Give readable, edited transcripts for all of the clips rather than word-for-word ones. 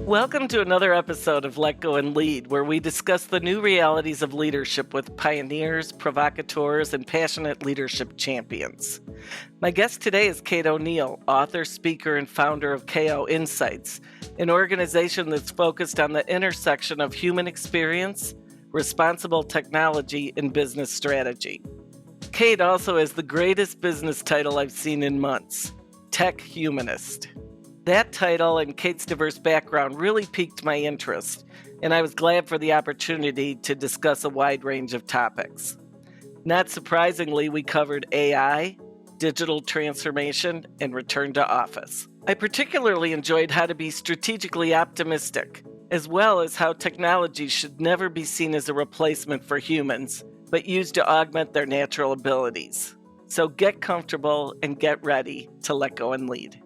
Welcome to another episode of Let Go and Lead, where we discuss the new realities of leadership with pioneers, provocateurs, and passionate leadership champions. My guest today is Kate O'Neill, author, speaker, and founder of KO Insights, an organization that's focused on the intersection of human experience, responsible technology, and business strategy. Kate also has the greatest business title I've seen in months, Tech Humanist. That title and Kate's diverse background really piqued my interest, and I was glad for the opportunity to discuss a wide range of topics. Not surprisingly, we covered AI, digital transformation, and return to office. I particularly enjoyed how to be strategically optimistic, as well as how technology should never be seen as a replacement for humans, but used to augment their natural abilities. So get comfortable and get ready to let go and lead.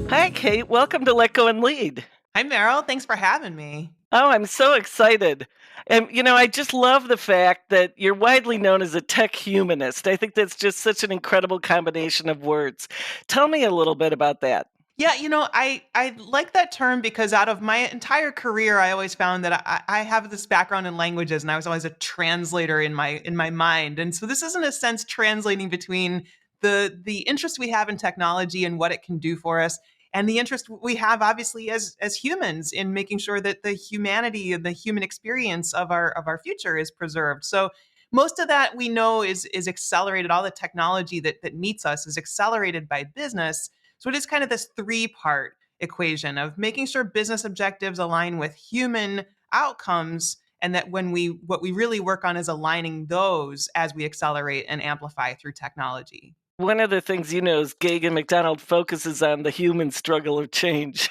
Hi, Kate. Welcome to Let Go and Lead. Hi, Maril. Thanks for having me. Oh, I'm so excited. And, I just love the fact that you're widely known as a tech humanist. I think that's just such an incredible combination of words. Tell me a little bit about that. Yeah, I like that term because out of my entire career, I always found that I have this background in languages, and I was always a translator in my mind. And so this is in a sense translating between the interest we have in technology and what it can do for us, and the interest we have obviously as humans in making sure that the humanity and the human experience of our future is preserved. So most of that we know is accelerated. All the technology that meets us is accelerated by business. So it is kind of this three-part equation of making sure business objectives align with human outcomes, and that what we really work on is aligning those as we accelerate and amplify through technology. One of the things is Gagan McDonald focuses on the human struggle of change.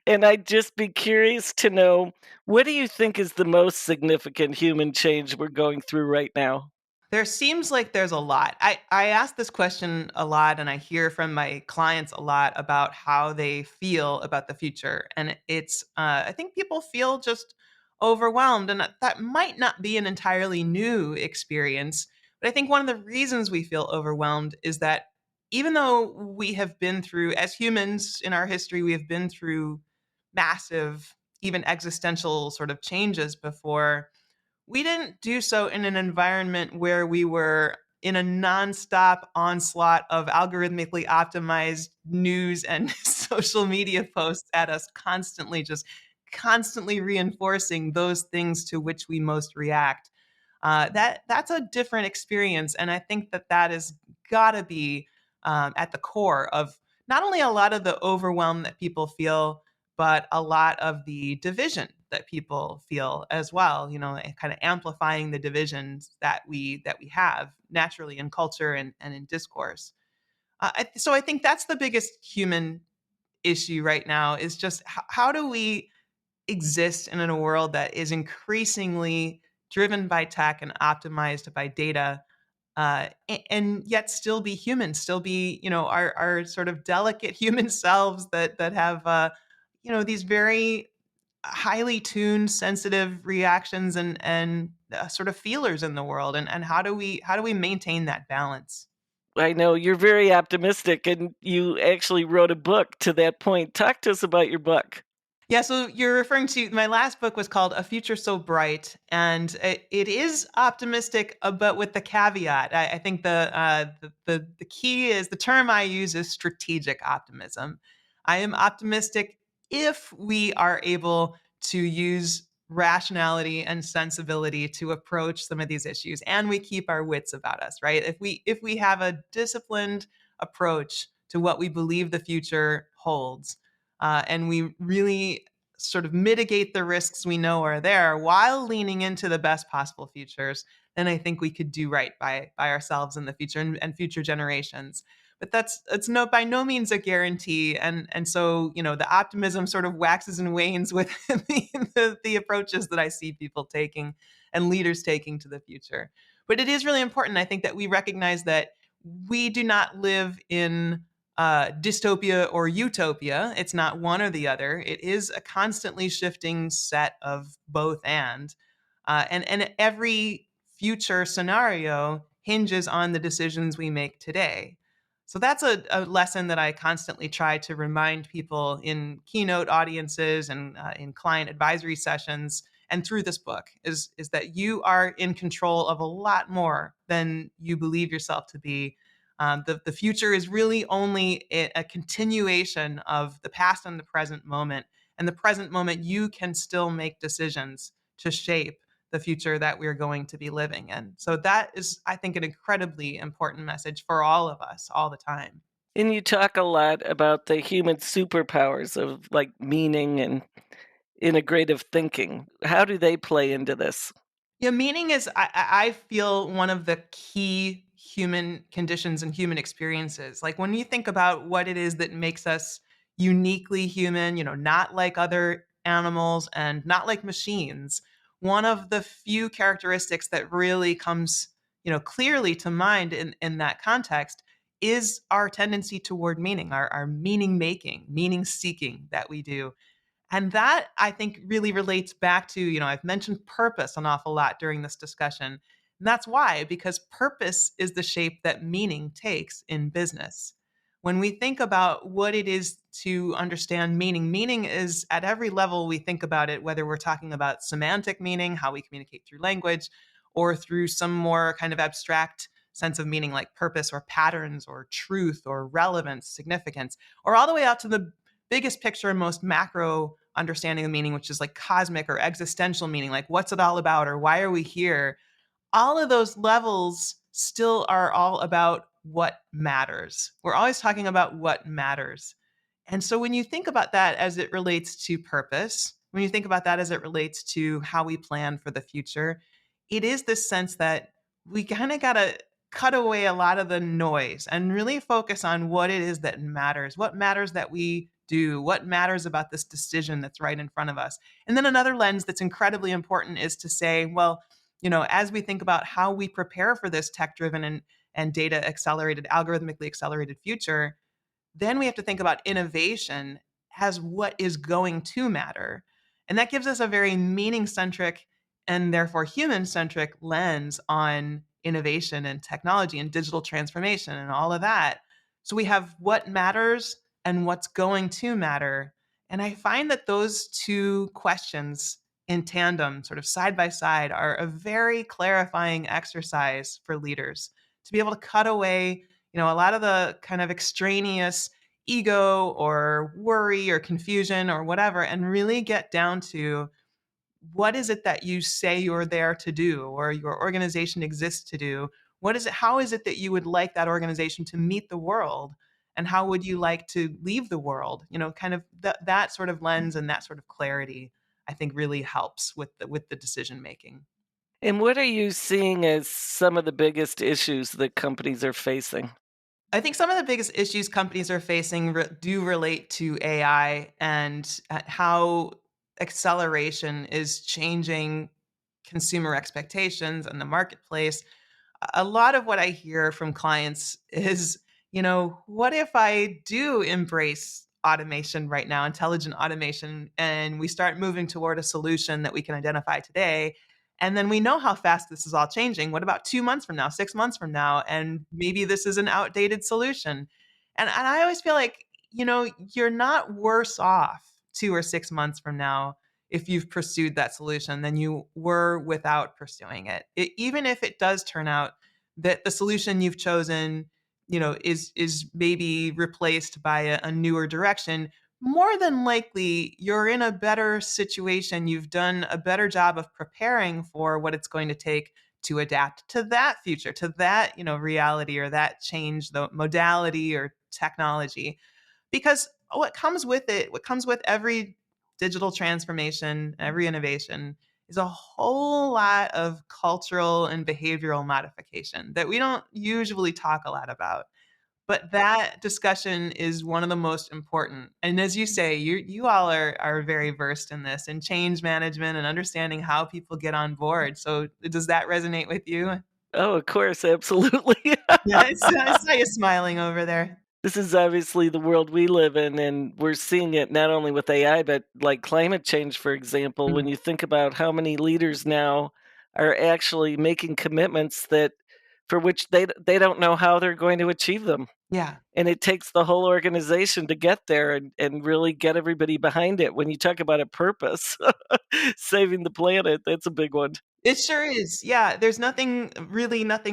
And I'd just be curious to know, what do you think is the most significant human change we're going through right now? There seems like there's a lot. I ask this question a lot, and I hear from my clients a lot about how they feel about the future. And I think people feel just overwhelmed, and that might not be an entirely new experience. But I think one of the reasons we feel overwhelmed is that even though we have been through, as humans in our history, we have been through massive, even existential sort of changes before. We didn't do so in an environment where we were in a nonstop onslaught of algorithmically optimized news and social media posts at us, just constantly reinforcing those things to which we most react. That's a different experience, and I think that has got to be at the core of not only a lot of the overwhelm that people feel, but a lot of the division that people feel as well. Kind of amplifying the divisions that we have naturally in culture and in discourse. So I think that's the biggest human issue right now is just how do we exist in a world that is increasingly driven by tech and optimized by data, and yet still be human, still be our sort of delicate human selves that have these very highly tuned, sensitive reactions and sort of feelers in the world, and how do we maintain that balance? I know you're very optimistic, and you actually wrote a book to that point. Talk to us about your book. Yeah, so you're referring to my last book was called A Future So Bright, and it is optimistic, but with the caveat. I think the key is the term I use is strategic optimism. I am optimistic if we are able to use rationality and sensibility to approach some of these issues, and we keep our wits about us, right? If we have a disciplined approach to what we believe the future holds, and we really sort of mitigate the risks we know are there while leaning into the best possible futures, then I think we could do right by ourselves in the future and future generations. But it's by no means a guarantee, and so the optimism sort of waxes and wanes with the approaches that I see people taking and leaders taking to the future. But it is really important, I think, that we recognize that we do not live in dystopia or utopia. It's not one or the other. It is a constantly shifting set of both and every future scenario hinges on the decisions we make today. So that's a lesson that I constantly try to remind people in keynote audiences and in client advisory sessions and through this book is that you are in control of a lot more than you believe yourself to be. The future is really only a continuation of the past and the present moment. And the present moment, you can still make decisions to shape the future that we're going to be living in. So that is, I think, an incredibly important message for all of us all the time. And you talk a lot about the human superpowers of like meaning and integrative thinking. How do they play into this? Yeah, meaning is I feel one of the key human conditions and human experiences. Like when you think about what it is that makes us uniquely human, not like other animals and not like machines. One of the few characteristics that really comes, clearly to mind in that context is our tendency toward meaning, our meaning making, meaning seeking that we do. And that I think really relates back to, I've mentioned purpose an awful lot during this discussion. And that's why, because purpose is the shape that meaning takes in business. When we think about what it is to understand meaning, meaning is at every level we think about it, whether we're talking about semantic meaning, how we communicate through language, or through some more kind of abstract sense of meaning like purpose or patterns or truth or relevance, significance, or all the way out to the biggest picture and most macro understanding of meaning, which is like cosmic or existential meaning, like what's it all about or why are we here? All of those levels still are all about what matters. We're always talking about what matters. And so when you think about that as it relates to purpose, when you think about that as it relates to how we plan for the future, it is this sense that we kind of got to cut away a lot of the noise and really focus on what it is that matters, what matters that we do, what matters about this decision that's right in front of us. And then another lens that's incredibly important is to say, well, as we think about how we prepare for this tech driven and data accelerated, algorithmically accelerated future, then we have to think about innovation as what is going to matter. And that gives us a very meaning centric and therefore human centric lens on innovation and technology and digital transformation and all of that. So we have what matters and what's going to matter. And I find that those two questions in tandem, sort of side by side, are a very clarifying exercise for leaders to be able to cut away a lot of the kind of extraneous ego or worry or confusion or whatever, and really get down to what is it that you say you're there to do or your organization exists to do? What is it? How is it that you would like that organization to meet the world? And how would you like to leave the world? Kind of that sort of lens and that sort of clarity, I think really helps with the decision making. And what are you seeing as some of the biggest issues that companies are facing? I think some of the biggest issues companies are facing do relate to AI and how acceleration is changing consumer expectations and the marketplace. A lot of what I hear from clients is, what if I do embrace automation right now, intelligent automation, and we start moving toward a solution that we can identify today? And then we know how fast this is all changing. What about 2 months from now, 6 months from now? And maybe this is an outdated solution. And I always feel like, you're not worse off 2 or 6 months from now if you've pursued that solution than you were without pursuing it. Even if it does turn out that the solution you've chosen, is maybe replaced by a newer direction, more than likely you're in a better situation. You've done a better job of preparing for what it's going to take to adapt to that future, to that, reality or that change, the modality or technology. Because what comes with every digital transformation, every innovation is a whole lot of cultural and behavioral modification that we don't usually talk a lot about. But that discussion is one of the most important. And as you say, you all are very versed in this and change management and understanding how people get on board. So does that resonate with you? Oh, of course, absolutely. Yeah, I saw you smiling over there. This is obviously the world we live in, and we're seeing it not only with AI, but like climate change, for example. When Mm, you think about how many leaders now are actually making commitments that for which they don't know how they're going to achieve them. Yeah. And it takes the whole organization to get there and really get everybody behind it. When you talk about a purpose, saving the planet, that's a big one. It sure is. Yeah, there's nothing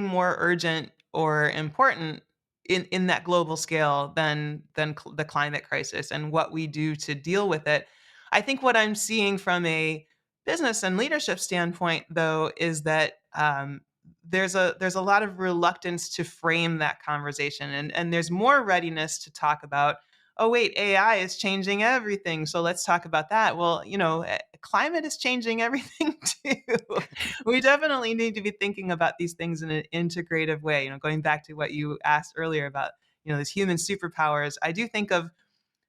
more urgent or important in that global scale than the climate crisis and what we do to deal with it. I think what I'm seeing from a business and leadership standpoint, though, is that there's a lot of reluctance to frame that conversation, and there's more readiness to talk about. Oh wait, AI is changing everything, so let's talk about that. Well, climate is changing everything too. We definitely need to be thinking about these things in an integrative way. Going back to what you asked earlier about, these human superpowers, I do think of,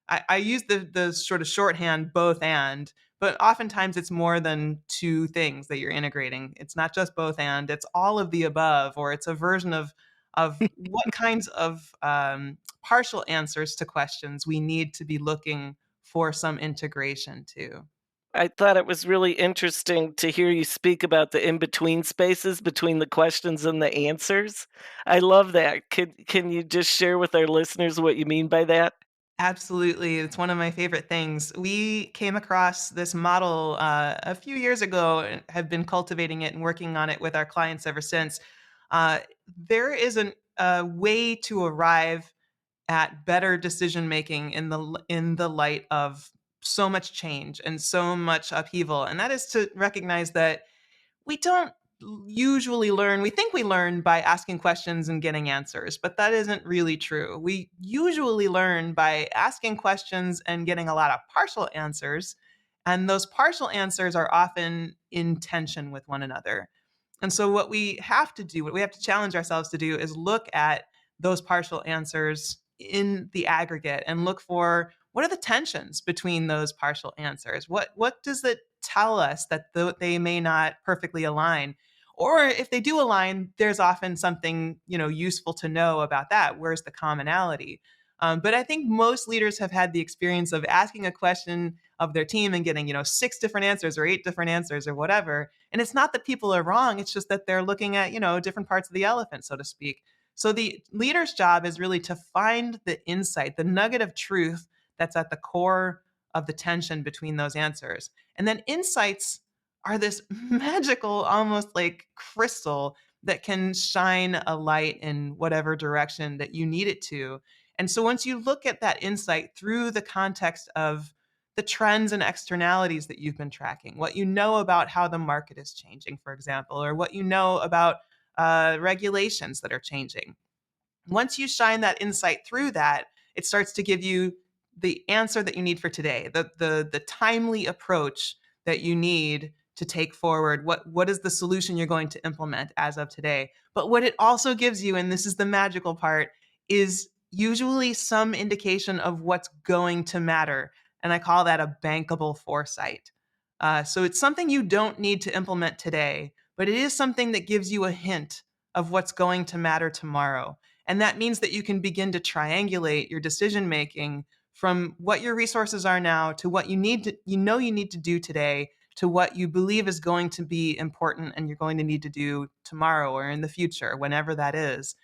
I use the sort of shorthand both and, but oftentimes it's more than two things that you're integrating. It's not just both and, it's all of the above, or it's a version of what kinds of partial answers to questions we need to be looking for some integration to. I thought it was really interesting to hear you speak about the in between spaces between the questions and the answers. I love that. Can you just share with our listeners what you mean by that? Absolutely. It's one of my favorite things. We came across this model a few years ago and have been cultivating it and working on it with our clients ever since. Uh, there is a way to arrive at better decision making in the light of so much change and so much upheaval, and that is to recognize that we don't usually learn. We think we learn by asking questions and getting answers, but that isn't really true. We usually learn by asking questions and getting a lot of partial answers, and those partial answers are often in tension with one another. And so what we have to do, what we have to challenge ourselves to do, is look at those partial answers in the aggregate and look for what are the tensions between those partial answers. What does it tell us that they may not perfectly align? Or if they do align, there's often something useful to know about that. Where's the commonality? But I think most leaders have had the experience of asking a question of their team and getting six different answers or eight different answers or whatever. And it's not that people are wrong; it's just that they're looking at different parts of the elephant, so to speak. So the leader's job is really to find the insight, the nugget of truth that's at the core of the tension between those answers. And then insights are this magical, almost like crystal that can shine a light in whatever direction that you need it to. And so once you look at that insight through the context of the trends and externalities that you've been tracking, what you know about how the market is changing, for example, or what you know about regulations that are changing. Once you shine that insight through that, it starts to give you the answer that you need for today, the timely approach that you need to take forward. What is the solution you're going to implement as of today? But what it also gives you, and this is the magical part, is usually some indication of what's going to matter. And I call that a bankable foresight. So it's something you don't need to implement today, but it is something that gives you a hint of what's going to matter tomorrow. And that means that you can begin to triangulate your decision making from what your resources are now to what you need to do today to what you believe is going to be important and you're going to need to do tomorrow or in the future, whenever that is.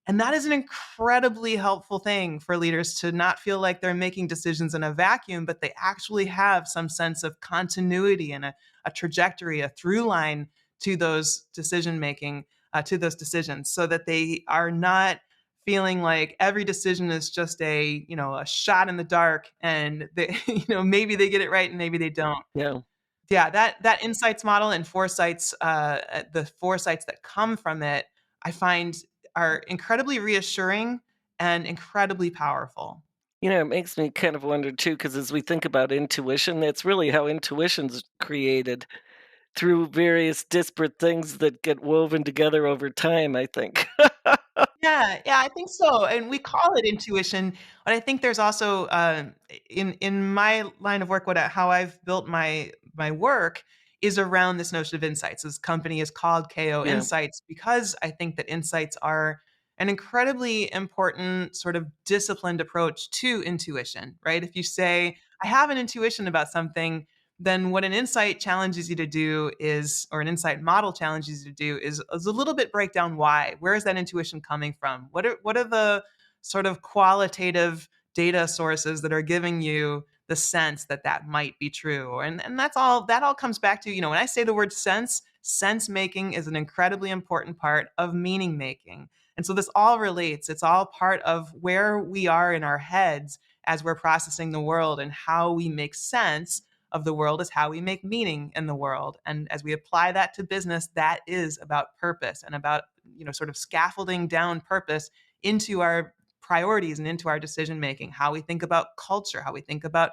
And that is an incredibly helpful thing for leaders to not feel like they're making decisions in a vacuum, but they actually have some sense of continuity and a trajectory, a through line to those decision making, to those decisions, so that they are not feeling like every decision is just a shot in the dark and they, maybe they get it right and maybe they don't. Yeah. Yeah, that insights model and foresights, the foresights that come from it, I find are incredibly reassuring and incredibly powerful. It makes me kind of wonder too, because as we think about intuition, that's really how intuition's created through various disparate things that get woven together over time, I think. Yeah, yeah, I think so, and we call it intuition, but I think there's also, in my line of work, how I've built my work is around this notion of insights. This company is called KO Yeah. Insights because I think that insights are an incredibly important sort of disciplined approach to intuition, right? If you say, "I have an intuition about something," then what an insight challenges you to do is, or an insight model challenges you to do is a little bit break down why. Where is that intuition coming from? What are the sort of qualitative data sources that are giving you the sense that that might be true? And that all comes back to, when I say the word sense making is an incredibly important part of meaning making. And so this all relates. It's all part of where we are in our heads as we're processing the world, and how we make sense of the world is how we make meaning in the world. And as we apply that to business, that is about purpose and about, sort of scaffolding down purpose into our priorities and into our decision making, how we think about culture, how we think about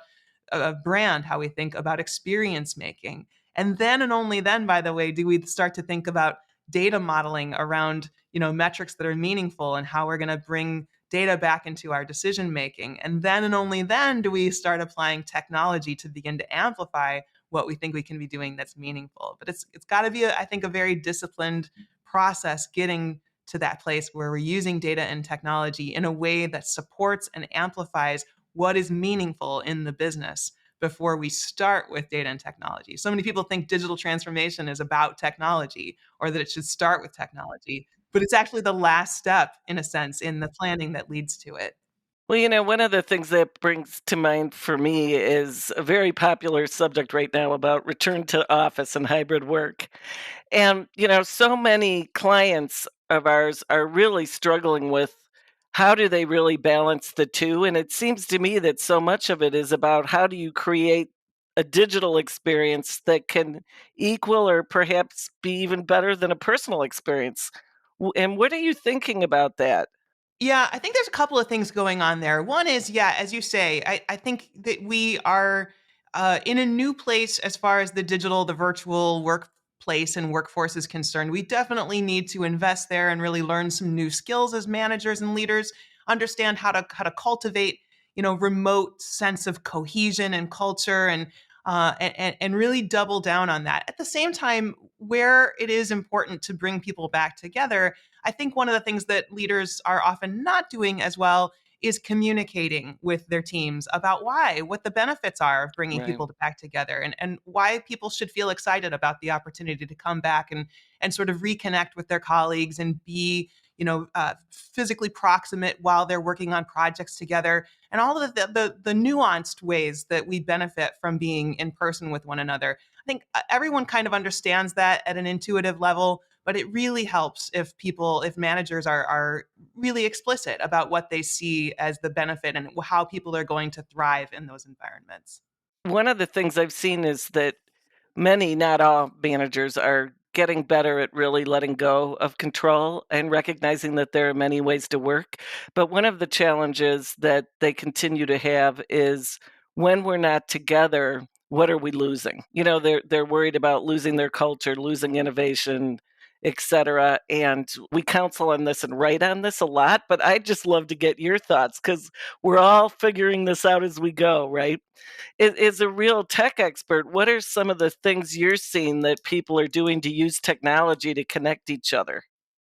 a brand, how we think about experience making. And then and only then, by the way, do we start to think about data modeling around, metrics that are meaningful, and how we're going to bring data back into our decision making. And then and only then do we start applying technology to begin to amplify what we think we can be doing that's meaningful. But it's got to be, I think, a very disciplined process getting to that place where we're using data and technology in a way that supports and amplifies what is meaningful in the business before we start with data and technology. So many people think digital transformation is about technology, or that it should start with technology, but it's actually the last step, in a sense, in the planning that leads to it. Well, one of the things that brings to mind for me is a very popular subject right now about return to office and hybrid work. And, so many clients of ours are really struggling with how do they really balance the two. And it seems to me that so much of it is about how do you create a digital experience that can equal or perhaps be even better than a personal experience. And what are you thinking about that? Yeah, I think there's a couple of things going on there. One is, yeah, as you say, I think that we are in a new place as far as the virtual workplace and workforce is concerned. We definitely need to invest there and really learn some new skills as managers and leaders, understand how to cultivate, remote sense of cohesion and culture, and really double down on that. At the same time, where it is important to bring people back together, I think one of the things that leaders are often not doing as well is communicating with their teams about what the benefits are of bringing Right. people back together, and why people should feel excited about the opportunity to come back and sort of reconnect with their colleagues and be, physically proximate while they're working on projects together, and all of the nuanced ways that we benefit from being in person with one another. I think everyone kind of understands that at an intuitive level, but it really helps if managers are really explicit about what they see as the benefit and how people are going to thrive in those environments. One of the things I've seen is that many, not all managers are getting better at really letting go of control and recognizing that there are many ways to work. But one of the challenges that they continue to have is when we're not together, what are we losing? They're worried about losing their culture, losing innovation, etc. And we counsel on this and write on this a lot, but I'd just love to get your thoughts because we're all figuring this out as we go, right? Is a real tech expert, what are some of the things you're seeing that people are doing to use technology to connect each other?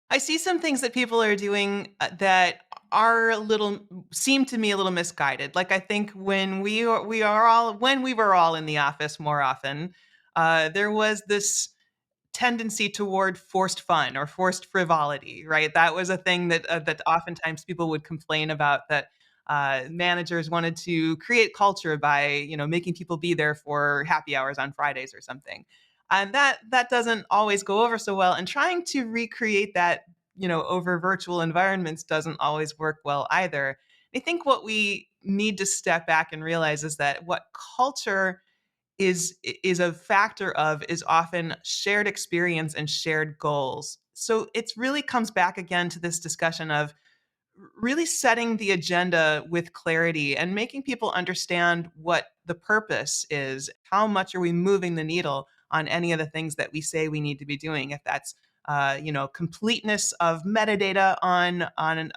I see some things that people are doing that are a little seem to me a little misguided. Like, I think when we were all in the office more often, there was this tendency toward forced fun or forced frivolity, right? That was a thing that oftentimes people would complain about, that managers wanted to create culture by, making people be there for happy hours on Fridays or something. And that doesn't always go over so well. And trying to recreate that, over virtual environments doesn't always work well either. I think what we need to step back and realize is that what culture is a factor of is often shared experience and shared goals. So it's really comes back again to this discussion of really setting the agenda with clarity and making people understand what the purpose is. How much are we moving the needle on any of the things that we say we need to be doing? If that's completeness of metadata on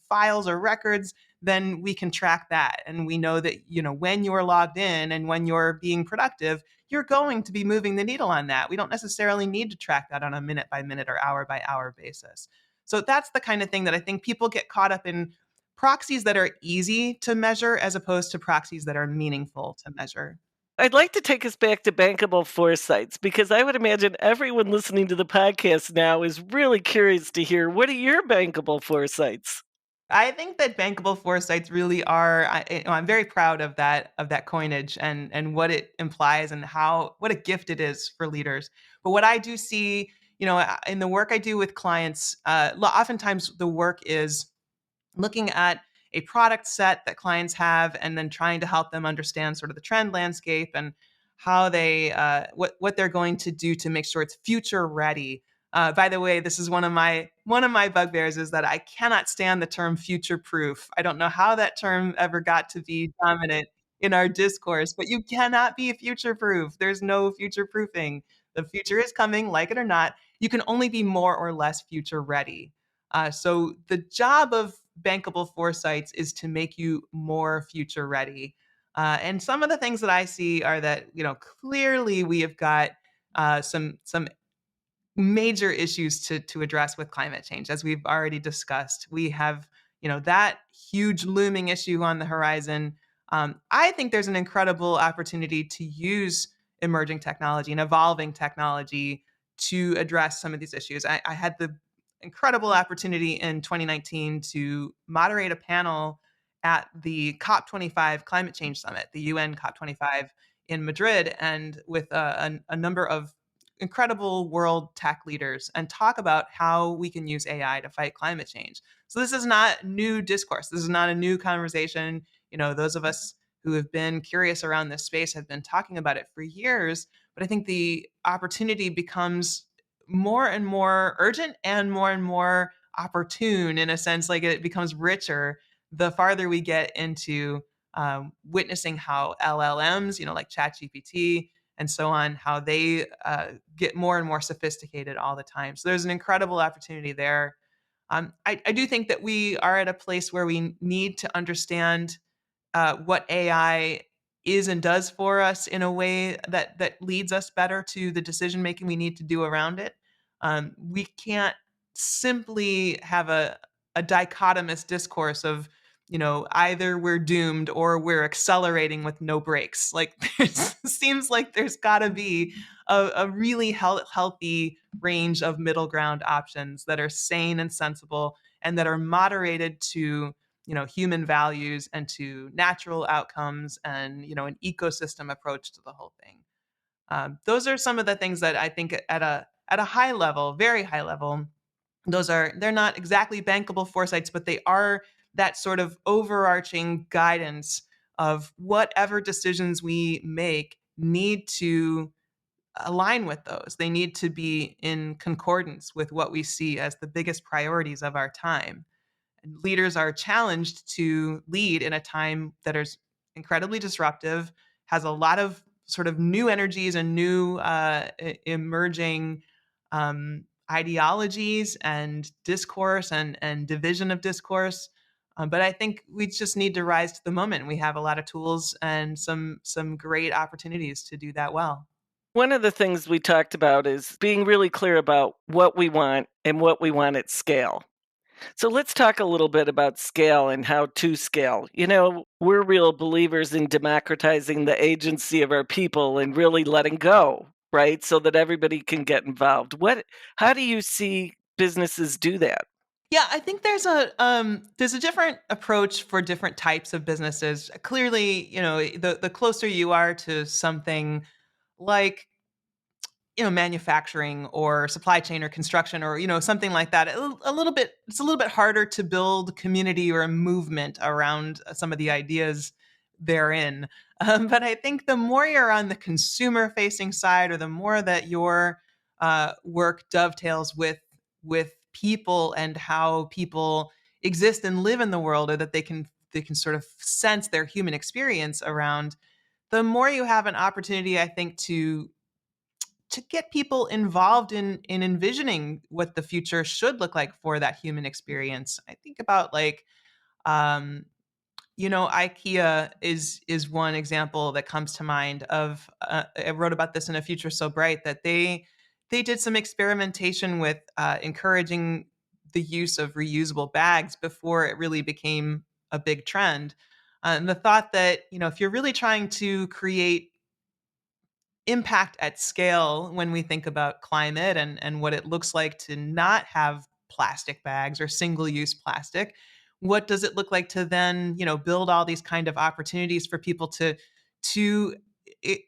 files or records, then we can track that, and we know that, when you're logged in and when you're being productive, you're going to be moving the needle on that. We don't necessarily need to track that on a minute by minute or hour by hour basis. So that's the kind of thing that I think people get caught up in: proxies that are easy to measure as opposed to proxies that are meaningful to measure. I'd like to take us back to bankable foresights because I would imagine everyone listening to the podcast now is really curious to hear what are your bankable foresights? I think that bankable foresights really are. I'm very proud of that coinage and what it implies and how what a gift it is for leaders. But what I do see, in the work I do with clients, oftentimes the work is looking at a product set that clients have and then trying to help them understand sort of the trend landscape and how they what they're going to do to make sure it's future ready. By the way, this is one of my bugbears is that I cannot stand the term future proof. I don't know how that term ever got to be dominant in our discourse, but you cannot be future proof. There's no future proofing. The future is coming, like it or not. You can only be more or less future ready. So the job of bankable foresights is to make you more future ready. And some of the things that I see are that clearly we have got some major issues to address with climate change, as we've already discussed. We have that huge looming issue on the horizon. I think there's an incredible opportunity to use emerging technology and evolving technology to address some of these issues. I had the incredible opportunity in 2019 to moderate a panel at the COP25 climate change summit, the UN COP25 in Madrid, and with a number of incredible world tech leaders and talk about how we can use AI to fight climate change. So this is not new discourse. This is not a new conversation. Those of us who have been curious around this space have been talking about it for years, but I think the opportunity becomes more and more urgent and more opportune, in a sense, like it becomes richer the farther we get into witnessing how LLMs, like ChatGPT, and so on, how they get more and more sophisticated all the time. So there's an incredible opportunity there. I do think that we are at a place where we need to understand what AI is and does for us in a way that leads us better to the decision making we need to do around it. We can't simply have a dichotomous discourse of either we're doomed or we're accelerating with no brakes. Like it seems like there's got to be a really healthy range of middle ground options that are sane and sensible and that are moderated to human values and to natural outcomes and an ecosystem approach to the whole thing. Those are some of the things that I think at a high level, very high level, they're not exactly bankable foresights, but they are that sort of overarching guidance of whatever decisions we make need to align with those. They need to be in concordance with what we see as the biggest priorities of our time. Leaders are challenged to lead in a time that is incredibly disruptive, has a lot of sort of new energies and new emerging ideologies and discourse and division of discourse. But I think we just need to rise to the moment. We have a lot of tools and some great opportunities to do that well. One of the things we talked about is being really clear about what we want and what we want at scale. So let's talk a little bit about scale and how to scale. We're real believers in democratizing the agency of our people and really letting go, right? So that everybody can get involved. How do you see businesses do that? Yeah, I think there's a different approach for different types of businesses. Clearly, the closer you are to something like manufacturing or supply chain or construction or something like that, a little bit it's a little bit harder to build community or a movement around some of the ideas therein. But I think the more you're on the consumer facing side, or the more that your work dovetails with people and how people exist and live in the world, or that they can sort of sense their human experience around, the more you have an opportunity, I think, to get people involved in envisioning what the future should look like for that human experience. I think about, like, um, IKEA is one example that comes to mind. Of I wrote about this in A Future So Bright, that they did some experimentation with encouraging the use of reusable bags before it really became a big trend. And the thought that if you're really trying to create impact at scale when we think about climate and what it looks like to not have plastic bags or single use plastic. What does it look like to then, build all these kind of opportunities for people to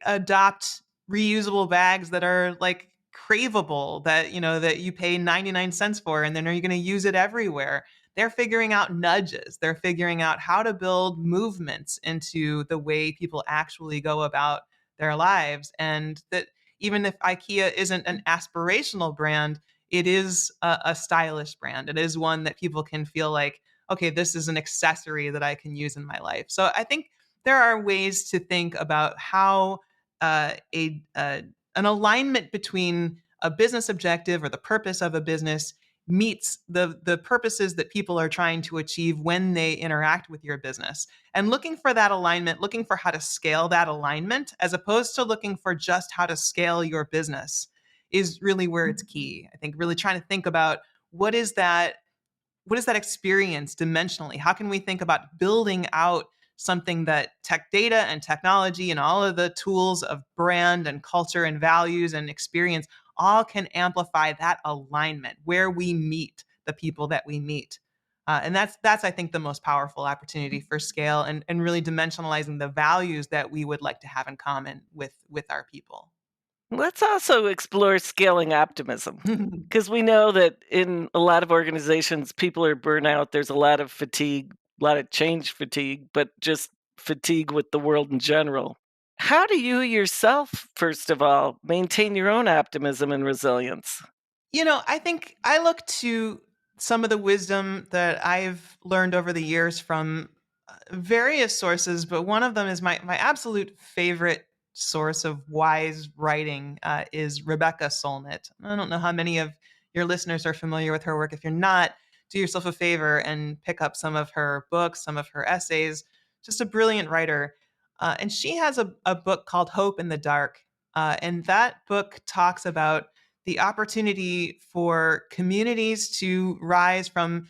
adopt reusable bags that are like craveable, that you pay 99 cents for, and then are you going to use it everywhere? They're figuring out nudges. They're figuring out how to build movements into the way people actually go about their lives. And that even if IKEA isn't an aspirational brand, it is a stylish brand. It is one that people can feel like, okay, this is an accessory that I can use in my life. So I think there are ways to think about how an alignment between a business objective or the purpose of a business meets the purposes that people are trying to achieve when they interact with your business, and looking for that alignment, looking for how to scale that alignment as opposed to looking for just how to scale your business is really where it's key. I think really trying to think about what is that what is that experience dimensionally? How can we think about building out something that tech data and technology and all of the tools of brand and culture and values and experience all can amplify that alignment where we meet the people that we meet. And that's I think the most powerful opportunity for scale and really dimensionalizing the values that we would like to have in common with our people. Let's also explore scaling optimism because we know that in a lot of organizations, people are burnt out. There's a lot of fatigue, a lot of change fatigue, but just fatigue with the world in general. How do you yourself, first of all, maintain your own optimism and resilience? I think I look to some of the wisdom that I've learned over the years from various sources, but one of them is my absolute favorite source of wise writing is Rebecca Solnit. I don't know how many of your listeners are familiar with her work. If you're not, do yourself a favor and pick up some of her books, some of her essays. Just a brilliant writer. And she has a book called Hope in the Dark. And that book talks about the opportunity for communities to rise from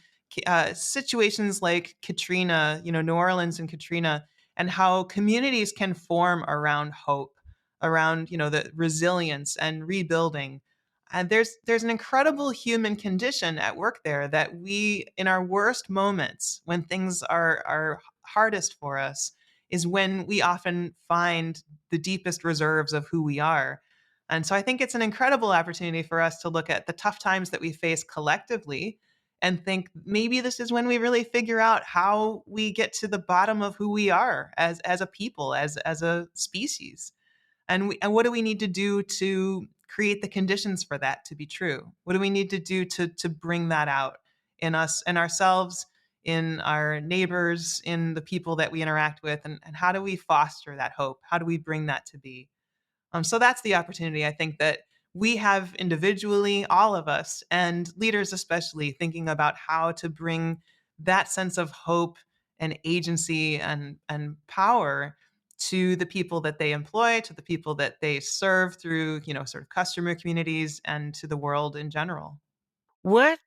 situations like Katrina, New Orleans and Katrina, and how communities can form around hope, around the resilience and rebuilding. And there's an incredible human condition at work there that we, in our worst moments, when things are hardest for us, is when we often find the deepest reserves of who we are. And so I think it's an incredible opportunity for us to look at the tough times that we face collectively and think maybe this is when we really figure out how we get to the bottom of who we are as a people, as a species. And what do we need to do to create the conditions for that to be true? What do we need to do to bring that out in us and ourselves, in our neighbors, in the people that we interact with, and how do we foster that hope? How do we bring that to be? So that's the opportunity I think that we have individually, all of us, and leaders especially, thinking about how to bring that sense of hope and agency and power to the people that they employ, to the people that they serve through, sort of customer communities, and to the world in general. What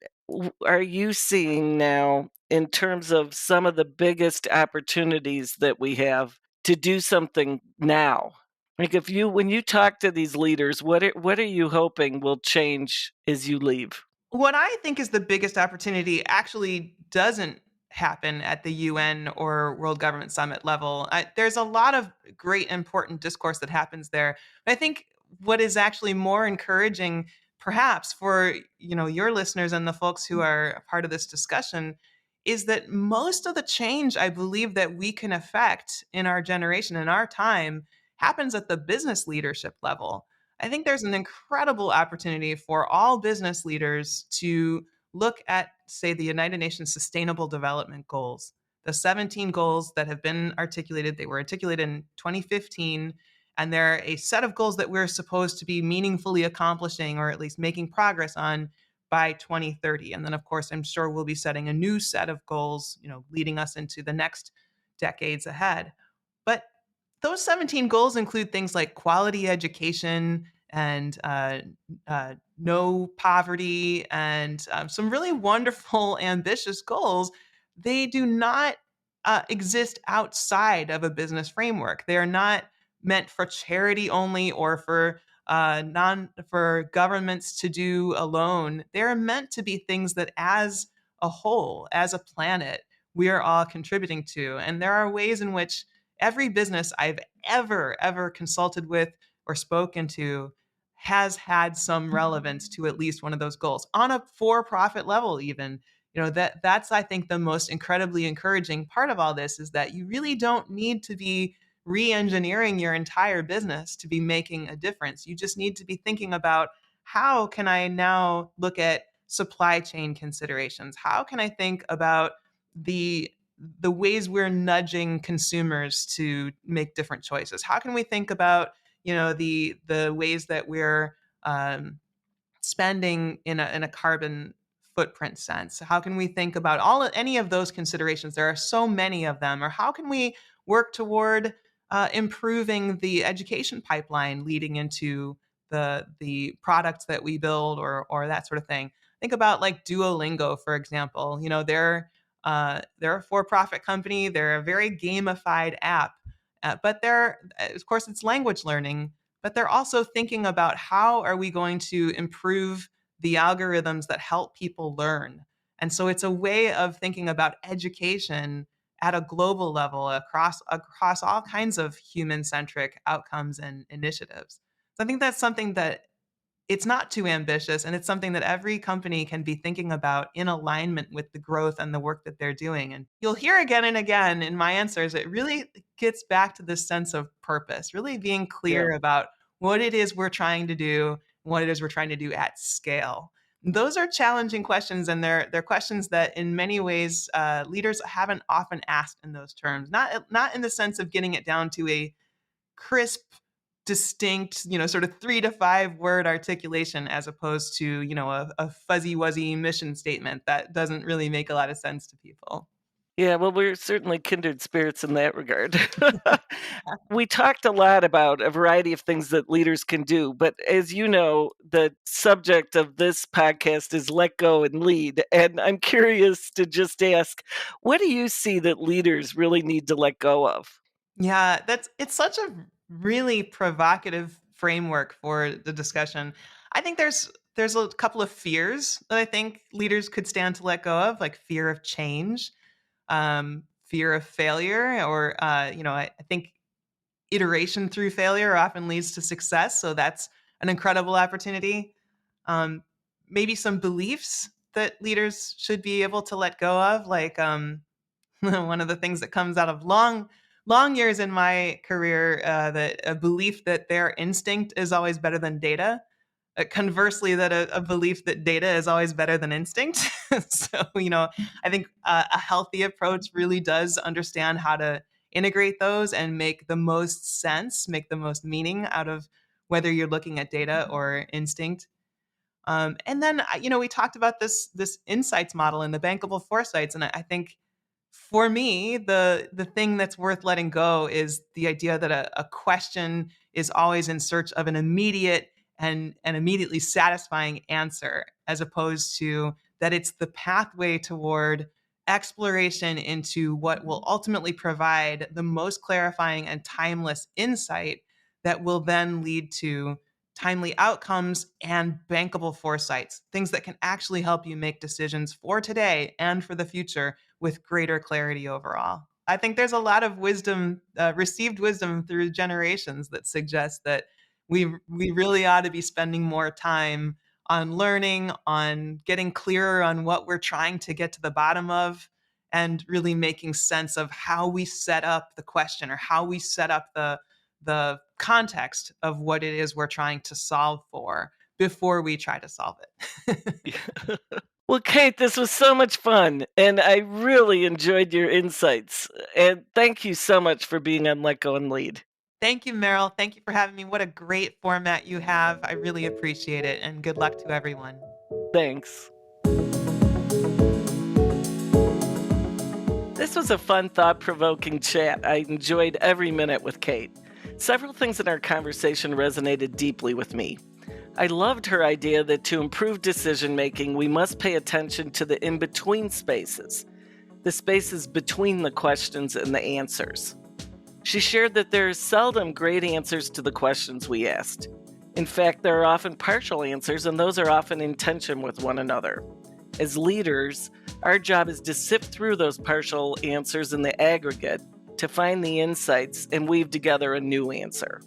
are you seeing now in terms of some of the biggest opportunities that we have to do something now? Like if you when you talk to these leaders, what are you hoping will change as you leave? What I think is the biggest opportunity actually doesn't happen at the UN or World Government Summit level. There's a lot of great, important discourse that happens there. But I think what is actually more encouraging, perhaps for your listeners and the folks who are a part of this discussion, is that most of the change I believe that we can affect in our generation, in our time, happens at the business leadership level. I think there's an incredible opportunity for all business leaders to look at, say, the United Nations Sustainable Development Goals, the 17 goals that have been articulated. They were articulated in 2015, and they're a set of goals that we're supposed to be meaningfully accomplishing or at least making progress on by 2030. And then, of course, I'm sure we'll be setting a new set of goals, leading us into the next decades ahead. But those 17 goals include things like quality education and no poverty and some really wonderful, ambitious goals. They do not exist outside of a business framework. They are not meant for charity only or for governments to do alone. They're meant to be things that as a whole, as a planet, we are all contributing to. And there are ways in which every business I've ever consulted with or spoken to has had some relevance to at least one of those goals on a for-profit level. Even, that's, I think, the most incredibly encouraging part of all this, is that you really don't need to be re-engineering your entire business to be making a difference. You just need to be thinking about, how can I now look at supply chain considerations? How can I think about the ways we're nudging consumers to make different choices? How can we think about, the ways that we're spending in a carbon footprint sense? How can we think about any of those considerations? There are so many of them. Or how can we work toward improving the education pipeline leading into the products that we build, or that sort of thing? Think about like Duolingo, for example. They're a for-profit company. They're a very gamified app, but of course, it's language learning, but they're also thinking about, how are we going to improve the algorithms that help people learn? And so it's a way of thinking about education at a global level, across all kinds of human-centric outcomes and initiatives. So I think that's something that, it's not too ambitious, and it's something that every company can be thinking about in alignment with the growth and the work that they're doing. And you'll hear again and again in my answers, it really gets back to this sense of purpose, really being Yeah. clear about what it is we're trying to do, what it is we're trying to do at scale. Those are challenging questions, and they're questions that, in many ways, leaders haven't often asked in those terms. Not in the sense of getting it down to a crisp, distinct, sort of 3 to 5 word articulation, as opposed to, a fuzzy wuzzy mission statement that doesn't really make a lot of sense to people. Yeah, well, we're certainly kindred spirits in that regard. We talked a lot about a variety of things that leaders can do, but as you know, the subject of this podcast is let go and lead. And I'm curious to just ask, what do you see that leaders really need to let go of? Yeah, it's such a really provocative framework for the discussion. I think there's a couple of fears that I think leaders could stand to let go of, like fear of change, fear of failure, or I think iteration through failure often leads to success. So that's an incredible opportunity. Um, Maybe some beliefs that leaders should be able to let go of, like one of the things that comes out of long years in my career, that a belief that their instinct is always better than data. Conversely, that a belief that data is always better than instinct. So, I think a healthy approach really does understand how to integrate those and make the most sense, make the most meaning out of whether you're looking at data or instinct. And then, we talked about this insights model and the bankable foresights, and I think, for me, the thing that's worth letting go is the idea that a question is always in search of an immediate and immediately satisfying answer, as opposed to that it's the pathway toward exploration into what will ultimately provide the most clarifying and timeless insight that will then lead to timely outcomes and bankable foresights, things that can actually help you make decisions for today and for the future with greater clarity overall. I think there's a lot of wisdom, received wisdom through generations, that suggests that we really ought to be spending more time on learning, on getting clearer on what we're trying to get to the bottom of, and really making sense of how we set up the question, or how we set up the context of what it is we're trying to solve for before we try to solve it. Well, Kate, this was so much fun, and I really enjoyed your insights. And thank you so much for being on Let Go and Lead. Thank you, Meryl. Thank you for having me. What a great format you have. I really appreciate it, and good luck to everyone. Thanks. This was a fun, thought provoking chat. I enjoyed every minute with Kate. Several things in our conversation resonated deeply with me. I loved her idea that to improve decision making, we must pay attention to the in between spaces, the spaces between the questions and the answers. She shared that there are seldom great answers to the questions we asked. In fact, there are often partial answers, and those are often in tension with one another. As leaders, our job is to sift through those partial answers in the aggregate to find the insights and weave together a new answer.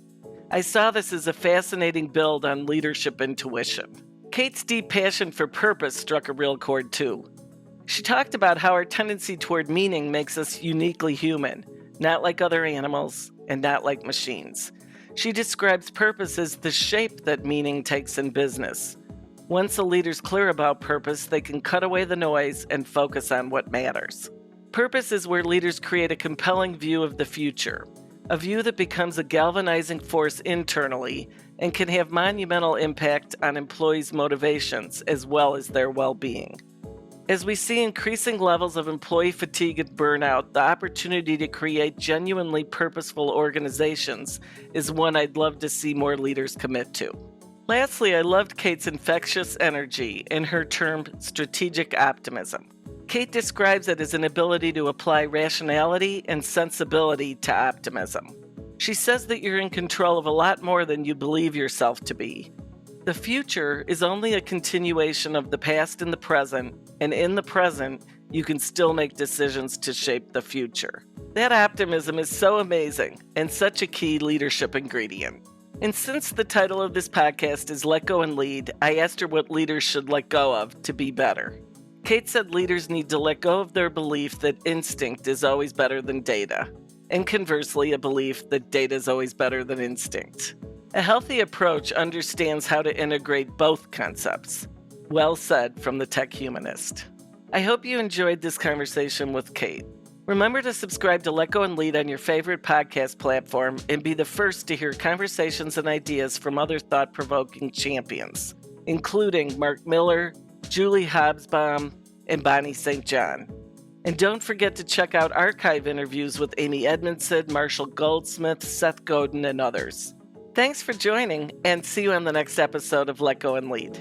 I saw this as a fascinating build on leadership intuition. Kate's deep passion for purpose struck a real chord too. She talked about how our tendency toward meaning makes us uniquely human, not like other animals and not like machines. She describes purpose as the shape that meaning takes in business. Once a leader's clear about purpose, they can cut away the noise and focus on what matters. Purpose is where leaders create a compelling view of the future, a view that becomes a galvanizing force internally and can have monumental impact on employees' motivations as well as their well-being. As we see increasing levels of employee fatigue and burnout, the opportunity to create genuinely purposeful organizations is one I'd love to see more leaders commit to. Lastly, I loved Kate's infectious energy and her term strategic optimism. Kate describes it as an ability to apply rationality and sensibility to optimism. She says that you're in control of a lot more than you believe yourself to be. The future is only a continuation of the past and the present, and in the present, you can still make decisions to shape the future. That optimism is so amazing and such a key leadership ingredient. And since the title of this podcast is Let Go and Lead, I asked her what leaders should let go of to be better. Kate said leaders need to let go of their belief that instinct is always better than data, and conversely, a belief that data is always better than instinct. A healthy approach understands how to integrate both concepts. Well said from the tech humanist. I hope you enjoyed this conversation with Kate. Remember to subscribe to Let Go and Lead on your favorite podcast platform and be the first to hear conversations and ideas from other thought-provoking champions, including Mark Miller, Julie Hobsbawm, and Bonnie St. John. And don't forget to check out archive interviews with Amy Edmondson, Marshall Goldsmith, Seth Godin, and others. Thanks for joining, and see you on the next episode of Let Go and Lead.